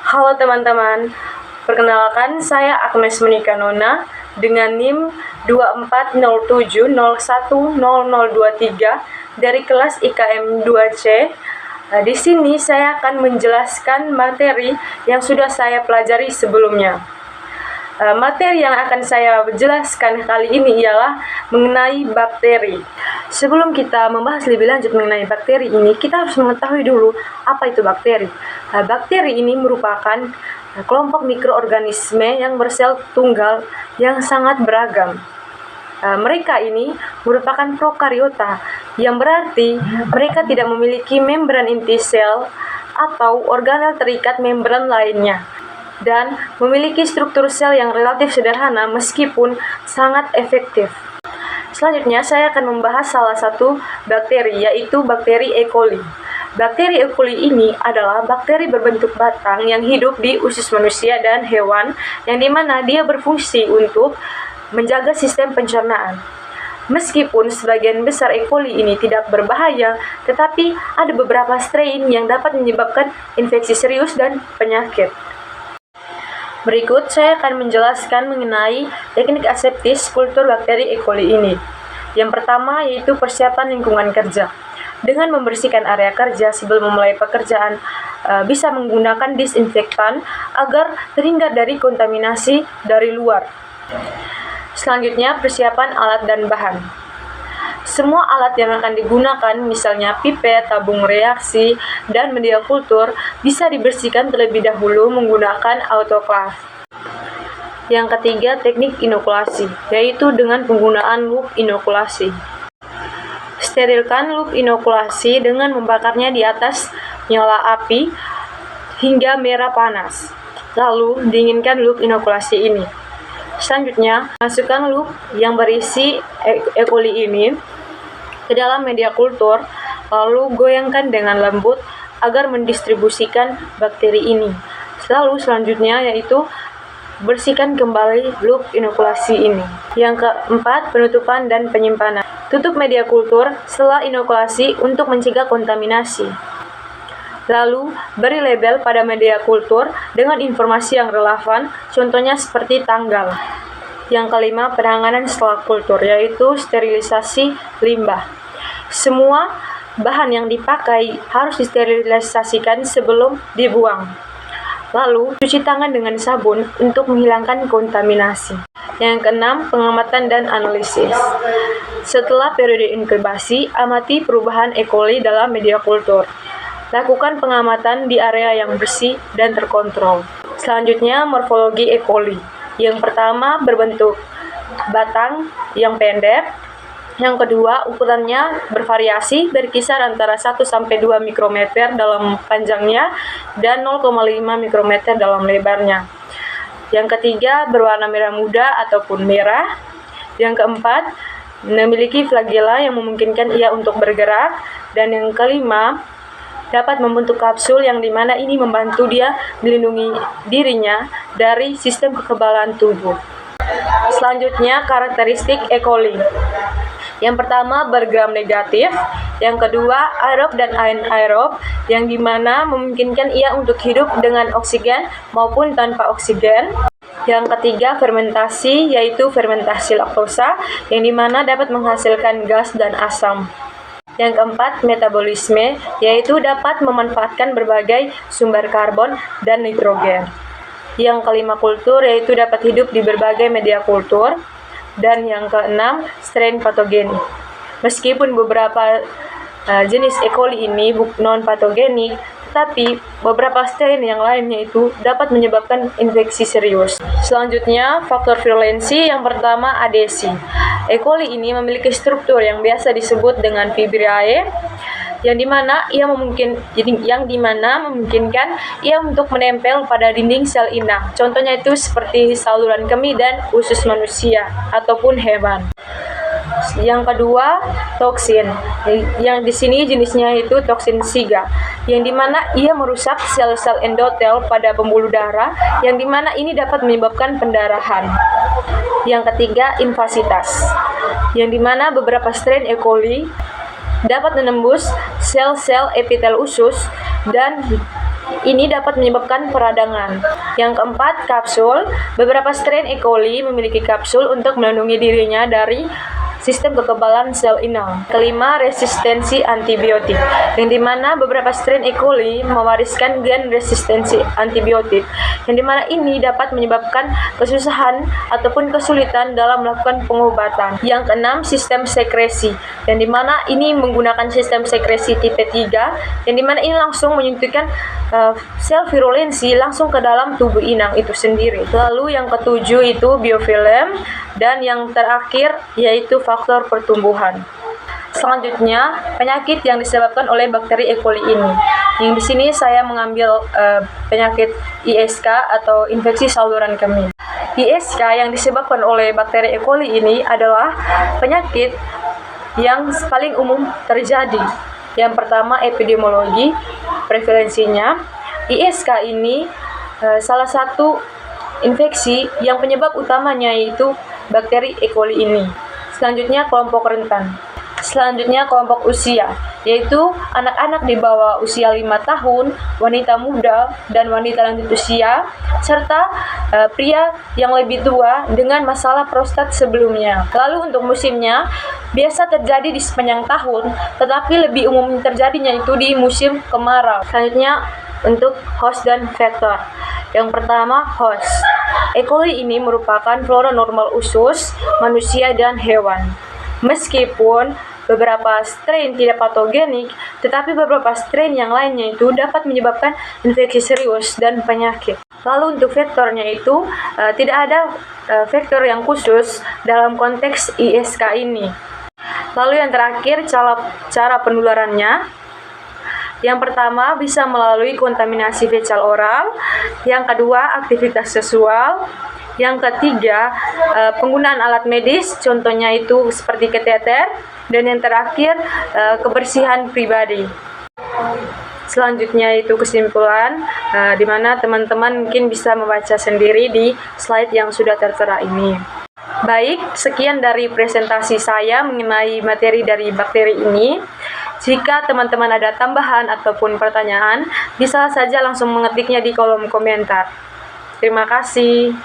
Halo teman-teman, perkenalkan saya Agnes Monika Nona dengan NIM 2407010023 dari kelas IKM 2C. Di sini saya akan menjelaskan materi yang sudah saya pelajari sebelumnya. Materi yang akan saya jelaskan kali ini ialah mengenai bakteri. Sebelum kita membahas lebih lanjut mengenai bakteri ini, kita harus mengetahui dulu apa itu bakteri. Bakteri ini merupakan kelompok mikroorganisme yang bersel tunggal yang sangat beragam. Mereka ini merupakan prokariota, yang berarti mereka tidak memiliki membran inti sel atau organel terikat membran lainnya, dan memiliki struktur sel yang relatif sederhana meskipun sangat efektif. Selanjutnya, saya akan membahas salah satu bakteri, yaitu bakteri E. coli. Bakteri E. coli ini adalah bakteri berbentuk batang yang hidup di usus manusia dan hewan, yang dimana dia berfungsi untuk menjaga sistem pencernaan. Meskipun sebagian besar E. coli ini tidak berbahaya, tetapi ada beberapa strain yang dapat menyebabkan infeksi serius dan penyakit. Berikut saya akan menjelaskan mengenai teknik aseptis kultur bakteri E. coli ini. Yang pertama yaitu persiapan lingkungan kerja. Dengan membersihkan area kerja sebelum memulai pekerjaan, bisa menggunakan disinfektan agar terhindar dari kontaminasi dari luar. Selanjutnya, persiapan alat dan bahan. Semua alat yang akan digunakan, misalnya pipet, tabung reaksi, dan media kultur, bisa dibersihkan terlebih dahulu menggunakan autoclave. Yang ketiga, teknik inokulasi, yaitu dengan penggunaan loop inokulasi. Sterilkan loop inokulasi dengan membakarnya di atas nyala api hingga merah panas. Lalu, dinginkan loop inokulasi ini. Selanjutnya, masukkan loop yang berisi E. coli ini ke dalam media kultur, lalu goyangkan dengan lembut agar mendistribusikan bakteri ini. Lalu selanjutnya yaitu bersihkan kembali loop inokulasi ini. Yang keempat, penutupan dan penyimpanan. Tutup media kultur setelah inokulasi untuk mencegah kontaminasi. Lalu, beri label pada media kultur dengan informasi yang relevan, contohnya seperti tanggal. Yang kelima, penanganan setelah kultur, yaitu sterilisasi limbah. Semua bahan yang dipakai harus disterilisasikan sebelum dibuang. Lalu, cuci tangan dengan sabun untuk menghilangkan kontaminasi. Yang keenam, pengamatan dan analisis. Setelah periode inkubasi, amati perubahan E. coli dalam media kultur. Lakukan pengamatan di area yang bersih dan terkontrol. Selanjutnya, morfologi E. coli. Yang pertama, berbentuk batang yang pendek. Yang kedua, ukurannya bervariasi berkisar antara 1-2 mikrometer dalam panjangnya dan 0,5 mikrometer dalam lebarnya. Yang ketiga, berwarna merah muda ataupun merah. Yang keempat, memiliki flagella yang memungkinkan ia untuk bergerak. Dan yang kelima, dapat membentuk kapsul yang dimana ini membantu dia melindungi dirinya dari sistem kekebalan tubuh. Selanjutnya, karakteristik E. coli. Yang pertama, bergram negatif. Yang kedua, aerob dan anaerob, yang dimana memungkinkan ia untuk hidup dengan oksigen maupun tanpa oksigen. Yang ketiga, fermentasi, yaitu fermentasi laktosa, yang dimana dapat menghasilkan gas dan asam. Yang keempat, metabolisme, yaitu dapat memanfaatkan berbagai sumber karbon dan nitrogen. Yang kelima, kultur, yaitu dapat hidup di berbagai media kultur. Dan yang keenam, strain patogenik. Meskipun beberapa jenis E. coli ini non-patogenik, tetapi beberapa strain yang lainnya itu dapat menyebabkan infeksi serius. Selanjutnya, faktor virulensi. Yang pertama, adesi. E. coli ini memiliki struktur yang biasa disebut dengan fibriae, yang dimana memungkinkan ia untuk menempel pada dinding sel inang. Contohnya itu seperti saluran kemih dan usus manusia ataupun hewan. Yang kedua, toksin. Yang di sini jenisnya itu toksin SIGA, yang dimana ia merusak sel-sel endotel pada pembuluh darah, yang dimana ini dapat menyebabkan pendarahan. Yang ketiga, invasitas, yang dimana beberapa strain E. coli dapat menembus sel-sel epitel usus dan Ini dapat menyebabkan peradangan. Yang keempat, kapsul. Beberapa strain E. coli memiliki kapsul untuk melindungi dirinya dari sistem kekebalan sel inang. Kelima, resistensi antibiotik, yang dimana beberapa strain E. coli mewariskan gen resistensi antibiotik, yang dimana ini dapat menyebabkan kesusahan ataupun kesulitan dalam melakukan pengobatan. Yang keenam, sistem sekresi, yang dimana ini menggunakan sistem sekresi tipe 3, yang dimana ini langsung menyuntikkan sel virulensi langsung ke dalam tubuh inang itu sendiri. Lalu yang ketujuh itu biofilm, dan yang terakhir yaitu faktor pertumbuhan. Selanjutnya, penyakit yang disebabkan oleh bakteri E. coli ini. Yang di sini saya mengambil penyakit ISK atau infeksi saluran kemih. ISK yang disebabkan oleh bakteri E. coli ini adalah penyakit yang paling umum terjadi. Yang pertama, epidemiologi, prevalensinya. ISK ini salah satu infeksi yang penyebab utamanya yaitu bakteri E. coli ini. Selanjutnya, kelompok rentan. Selanjutnya, kelompok usia, yaitu anak-anak di bawah usia 5 tahun, wanita muda dan wanita lanjut usia, serta pria yang lebih tua dengan masalah prostat sebelumnya. Lalu untuk musimnya, biasa terjadi di sepanjang tahun, tetapi lebih umum terjadinya itu di musim kemarau. Selanjutnya, untuk host dan vektor. Yang pertama, host. E. coli ini merupakan flora normal usus manusia dan hewan. Meskipun beberapa strain tidak patogenik, tetapi beberapa strain yang lainnya itu dapat menyebabkan infeksi serius dan penyakit. Lalu untuk vektornya itu tidak ada vektor yang khusus dalam konteks ISK ini. Lalu yang terakhir, cara penularannya. Yang pertama, bisa melalui kontaminasi fekal oral. Yang kedua, aktivitas seksual. Yang ketiga, penggunaan alat medis, contohnya itu seperti kateter. Dan yang terakhir, kebersihan pribadi. Selanjutnya itu kesimpulan, di mana teman-teman mungkin bisa membaca sendiri di slide yang sudah tertera ini. Baik, sekian dari presentasi saya mengenai materi dari bakteri ini. Jika teman-teman ada tambahan ataupun pertanyaan, bisa saja langsung mengetiknya di kolom komentar. Terima kasih.